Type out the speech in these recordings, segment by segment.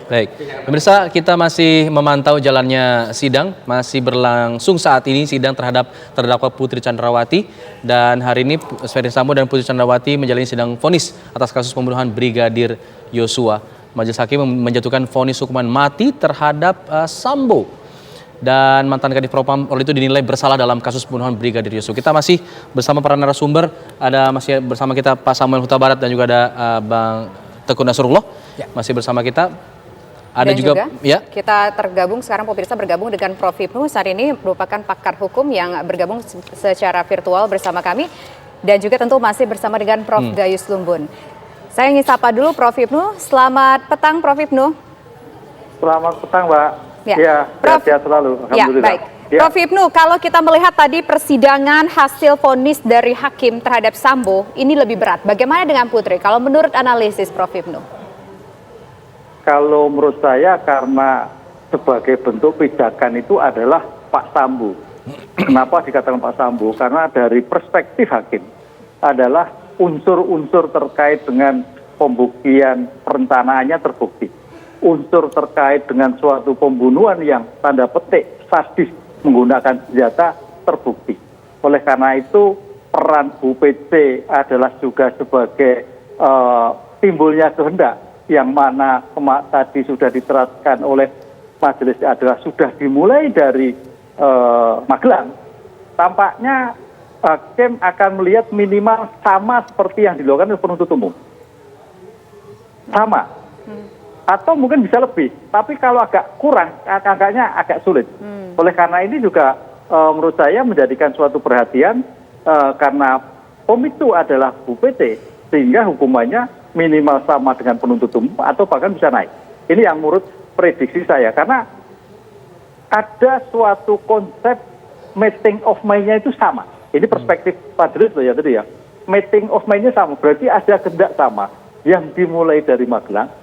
Baik, pemirsa, kita masih memantau jalannya sidang, masih berlangsung saat ini sidang terhadap terdakwa Putri Chandrawati, dan hari ini Ferdy Sambo dan Putri Chandrawati menjalani sidang vonis atas kasus pembunuhan Brigadir Yosua. Majelis Hakim menjatuhkan vonis hukuman mati terhadap Sambo dan mantan Kadif Propam oleh itu dinilai bersalah dalam kasus pembunuhan Brigadir Yosua. Kita masih bersama para narasumber, masih bersama kita Pak Samuel Huta Barat dan juga ada Bang Teguh Nasrullah masih bersama kita. Ada Dan juga ya. Kita tergabung sekarang pemirsa bergabung dengan Prof. Hipnu saat ini merupakan pakar hukum yang bergabung secara virtual bersama kami, dan juga tentu masih bersama dengan Prof. Gayus Lumbun. Saya ingin sapa dulu Prof. Hipnu. Selamat petang Prof. Hipnu. Selamat petang Mbak. Ya, Prof. Sehat selalu. Alhamdulillah. Ya, baik. Ya. Prof. Hipnu, kalau kita melihat tadi persidangan hasil vonis dari hakim terhadap Sambo ini lebih berat. Bagaimana dengan Putri? Kalau menurut analisis Prof. Hipnu? Kalau menurut saya karena sebagai bentuk pijakan itu adalah Pak Sambo. Kenapa dikatakan Pak Sambo? Karena dari perspektif hakim adalah unsur-unsur terkait dengan pembuktian perencanaannya terbukti. Unsur terkait dengan suatu pembunuhan yang tanda petik sadis menggunakan senjata terbukti. Oleh karena itu peran Bu PC adalah juga sebagai timbulnya kehendak yang mana tadi sudah diterapkan oleh majelis adalah sudah dimulai dari Magelang. Tampaknya hakim akan melihat minimal sama seperti yang dilakukan oleh penuntut umum. Sama. Atau mungkin bisa lebih. Tapi kalau agak kurang, agaknya agak sulit. Oleh karena ini juga menurut saya menjadikan suatu perhatian karena pemicu adalah Bu PT, sehingga hukumannya minimal sama dengan penuntut umum atau bahkan bisa naik. Ini yang menurut prediksi saya, karena ada suatu konsep meeting of mind-nya itu sama. Ini perspektif majelis loh ya tadi ya. Meeting of mind-nya sama, berarti ada kehendak sama yang dimulai dari Magelang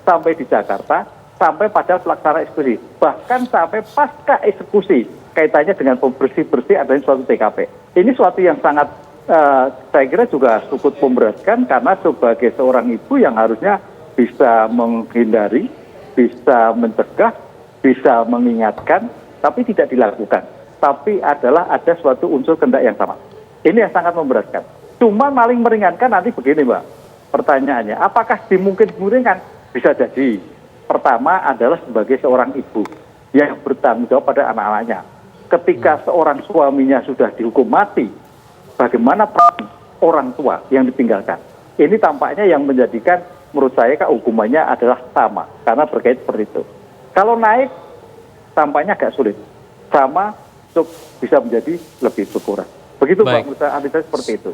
sampai di Jakarta sampai pada pelaksana eksekusi, bahkan sampai pasca eksekusi kaitannya dengan bersih-bersih adanya suatu TKP. Ini suatu yang sangat saya kira juga cukup memberatkan, karena sebagai seorang ibu yang harusnya bisa menghindari, bisa mencegah, bisa mengingatkan, tapi tidak dilakukan. Tapi ada suatu unsur kehendak yang sama. Ini yang sangat memberatkan. Cuma paling meringankan nanti begini Mbak, pertanyaannya, apakah dimungkinkan? Bisa jadi. Pertama adalah sebagai seorang ibu yang bertanggung jawab pada anak-anaknya. Ketika seorang suaminya sudah dihukum mati, bagaimana peran orang tua yang ditinggalkan? Ini tampaknya yang menjadikan menurut saya hukumannya adalah sama, karena berkait seperti itu. Kalau naik, tampaknya agak sulit. Sama, bisa menjadi lebih berkurang. Begitu Pak, menurut saya seperti itu.